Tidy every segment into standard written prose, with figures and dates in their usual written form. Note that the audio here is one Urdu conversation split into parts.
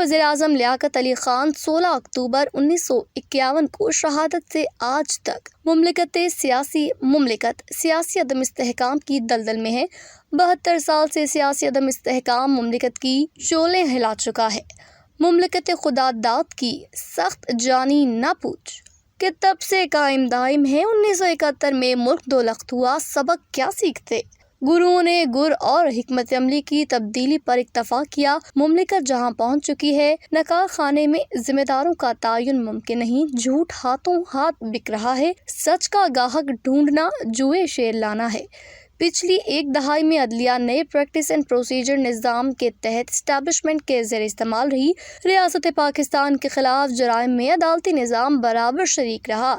وزیر اعظم لیاقت علی خان 16 اکتوبر 1951 کو شہادت سے آج تک مملکت سیاسی عدم استحکام کی دلدل میں ہے۔ 72 سال سے سیاسی عدم استحکام مملکت کی شعلیں ہلا چکا ہے۔ مملکت خدا داد کی سخت جانی نہ پوچھ کہ تب سے قائم دائم ہے۔ 1971 میں ملک دو لخت ہوا، سبق کیا سیکھتے؟ گروؤں نے گر اور حکمت عملی کی تبدیلی پر اکتفا کیا۔ مملکت جہاں پہنچ چکی ہے، نکال خانے میں ذمہ داروں کا تعین ممکن نہیں۔ جھوٹ ہاتھوں ہاتھ بک رہا ہے، سچ کا گاہک ڈھونڈنا جوئے شیر لانا ہے۔ پچھلی ایک دہائی میں عدلیہ نئے پریکٹس اینڈ پروسیجر نظام کے تحت اسٹیبلشمنٹ کے زیر استعمال رہی۔ ریاست پاکستان کے خلاف جرائم میں عدالتی نظام برابر شریک رہا۔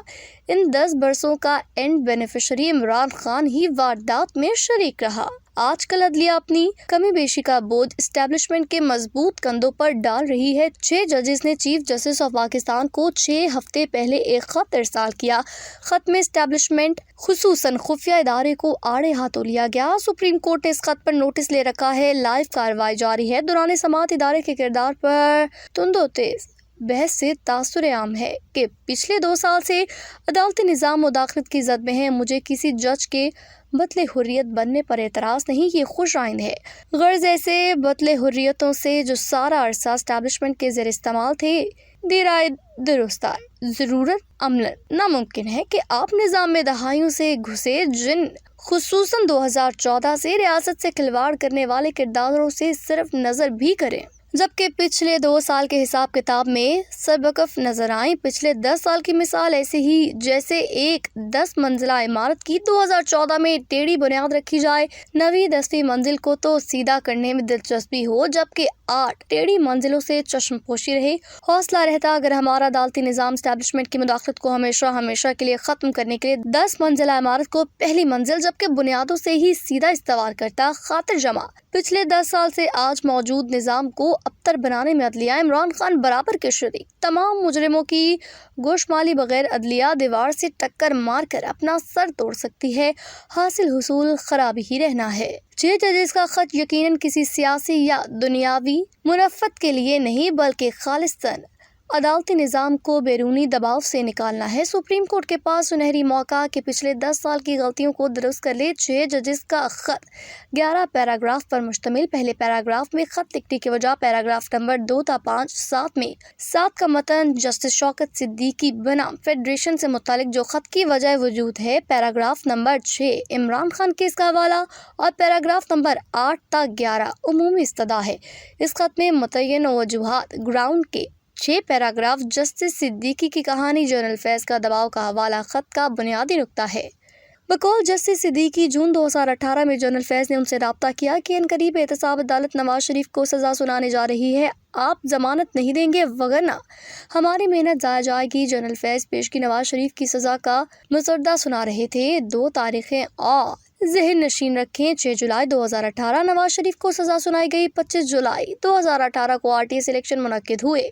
ان 10 برسوں کا اینڈ بینیفیشری عمران خان ہی واردات میں شریک رہا۔ آج کل عدلیہ اپنی کمی بیشی کا بوجھ اسٹیبلشمنٹ کے مضبوط کندھوں پر ڈال رہی ہے۔ 6 ججز نے چیف جسٹس آف پاکستان کو 6 ہفتے پہلے ایک خط ارسال کیا۔ خط میں اسٹیبلشمنٹ خصوصاً خفیہ ادارے کو آڑے ہاتھوں لیا گیا۔ سپریم کورٹ نے اس خط پر نوٹس لے رکھا ہے۔ لائیو کارروائی جاری ہے۔ دوران سماعت ادارے کے کردار پر تند و تیز بحث سے تاثر عام ہے کہ پچھلے 2 سال سے عدالتی نظام مداخلت کی زد میں ہے۔ مجھے کسی جج کے بطل حریت بننے پر اعتراض نہیں، یہ خوش آئند ہے۔ غرض ایسے بطل حریتوں سے جو سارا عرصہ اسٹیبلشمنٹ کے زیر استعمال تھے، دیرائے درست آئے۔ ضرورت عملاً ناممکن ہے کہ آپ نظام میں دہائیوں سے گھسے جن خصوصاً 2014 سے ریاست سے کھلواڑ کرنے والے کرداروں سے صرف نظر بھی کریں، جبکہ پچھلے 2 سال کے حساب کتاب میں سربکف نظر آئیں۔ پچھلے 10 سال کی مثال ایسے ہی جیسے ایک 10 منزلہ عمارت کی 2014 میں ٹیڑھی بنیاد رکھی جائے، 9ویں 10ویں منزل کو تو سیدھا کرنے میں دلچسپی ہو، جبکہ 8 ٹیڑھی منزلوں سے چشم پوشی رہے۔ حوصلہ رہتا اگر ہمارا عدالتی نظام اسٹیبلشمنٹ کی مداخلت کو ہمیشہ کے لیے ختم کرنے کے لیے 10 منزلہ عمارت کو پہلی منزل جبکہ بنیادوں سے ہی سیدھا استوار کرتا۔ خاطر جمع پچھلے 10 سال سے آج موجود نظام کو ابتر بنانے میں عدلیہ عمران خان برابر کے شریک۔ تمام مجرموں کی گوشمالی بغیر عدلیہ دیوار سے ٹکر مار کر اپنا سر توڑ سکتی ہے۔ حاصل حصول خرابی ہی رہنا ہے۔ 6 ججز کا خط یقیناً کسی سیاسی یا دنیاوی منفعت کے لیے نہیں بلکہ خالصتاً عدالتی نظام کو بیرونی دباؤ سے نکالنا ہے۔ سپریم کورٹ کے پاس سنہری موقع کہ پچھلے 10 سال کی غلطیوں کو درست کر لے۔ 6 ججز کا خط 11 پیراگراف پر مشتمل۔ پہلے پیراگراف میں خط لکھنے کی وجہ پیراگراف نمبر 2 تا 5 7 میں 7 کا متن جسٹس شوکت صدیقی بنام فیڈریشن سے متعلق جو خط کی وجہ وجود ہے۔ Paragraph number 6 Imran Khan case کا حوالہ اور پیراگراف نمبر 8 تا 11 عمومی استدعا ہے۔ اس خط میں متعین وجوہات گراؤنڈ کے 6 پیراگراف جسٹس صدیقی کی کہانی جنرل فیض کا دباؤ کا حوالہ خط کا بنیادی نقطہ ہے۔ بقول جسٹس صدیقی جون 2018 میں جنرل فیض نے ان سے رابطہ کیا کہ عنقریب احتساب عدالت نواز شریف کو سزا سنانے جا رہی ہے، آپ ضمانت نہیں دیں گے وگرنہ ہماری محنت ضائع جائے گی۔ جنرل فیض پیشگی نواز شریف کی سزا کا مسودہ سنا رہے تھے۔ 2 تاریخیں اور ذہن نشین رکھیں۔ 6 جولائی 2018 نواز شریف کو سزا سنائی گئی۔ 25 جولائی 2018 کو RTS الیکشن منعقد ہوئے۔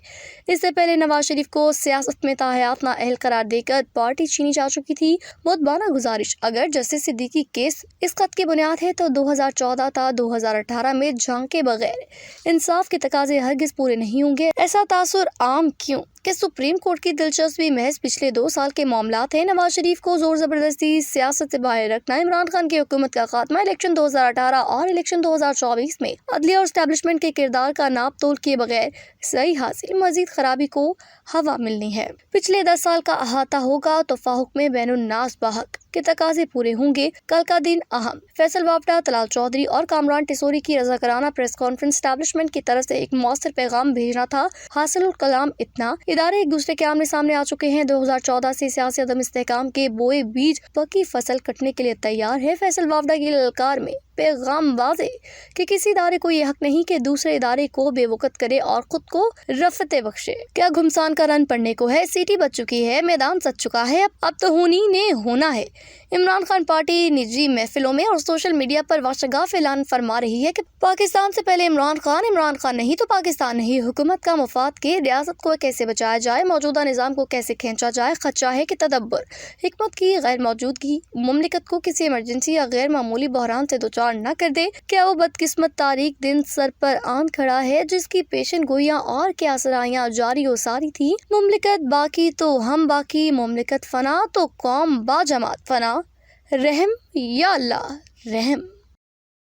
اس سے پہلے نواز شریف کو سیاست میں تاحیات نااہل قرار دے کر پارٹی چھینی جا چکی تھی۔ مؤدبانہ گزارش اگر جسٹس صدیقی کیس اس خط کی بنیاد ہے تو 2014 تا 2018 میں جھانکے بغیر انصاف کے تقاضے ہرگز پورے نہیں ہوں گے۔ ایسا تاثر عام کیوں کہ سپریم کورٹ کی دلچسپی محض پچھلے 2 سال کے معاملات ہیں۔ نواز شریف کو زور زبردستی سیاست سے باہر رکھنا، عمران خان کی حکومت کا خاتمہ، الیکشن 2018 اور الیکشن 2024 میں عدلیہ اور اسٹیبلشمنٹ کے کردار کا ناپ تول کیے بغیر صحیح حاصل، مزید خرابی کو ہوا ملنی ہے۔ پچھلے 10 سال کا احاطہ ہوگا تو فحکم بین الناس بحق کے تقاضے پورے ہوں گے۔ کل کا دن اہم۔ فیصل وابڈا، طلال چودھری اور کامران ٹیسوری کی رضاکارانہ پریس کانفرنس اسٹیبلشمنٹ کی طرف سے ایک مؤثر پیغام بھیجنا تھا۔ حاصل الکلام اتنا، ادارے ایک دوسرے کے آمنے سامنے آ چکے ہیں۔ 2014 سے سیاسی عدم استحکام کے بوئے بیج پکی فصل کٹنے کے لیے تیار ہے۔ فیصل وابڈا کی للکار میں پیغام واضح کہ کسی ادارے کو یہ حق نہیں کہ دوسرے ادارے کو بے وقت کرے اور خود کو رفعت بخشے۔ کیا گھمسان کا رن پڑنے کو ہے، سیٹی بچ چکی ہے، میدان سج چکا ہے، اب تو ہونی نے ہونا ہے۔ عمران خان پارٹی نجی محفلوں میں اور سوشل میڈیا پر واشگاف اعلان فرما رہی ہے کہ پاکستان سے پہلے عمران خان نہیں تو پاکستان نہیں۔ حکومت کا مفاد کے ریاست کو کیسے بچایا جائے، موجودہ نظام کو کیسے کھینچا جائے، خدشہ ہے کہ تدبر حکمت کی غیر موجودگی مملکت کو کسی ایمرجنسی یا غیر معمولی بحران سے دوچار گزار نہ کر دے۔ کیا وہ بدقسمت تاریخ دن سر پر آن کھڑا ہے جس کی پیشن گوئیاں اور کیا سرائیاں جاری و ساری تھی۔ مملکت باقی تو ہم باقی، مملکت فنا تو قوم با جماعت فنا، رحم یا اللہ رحم۔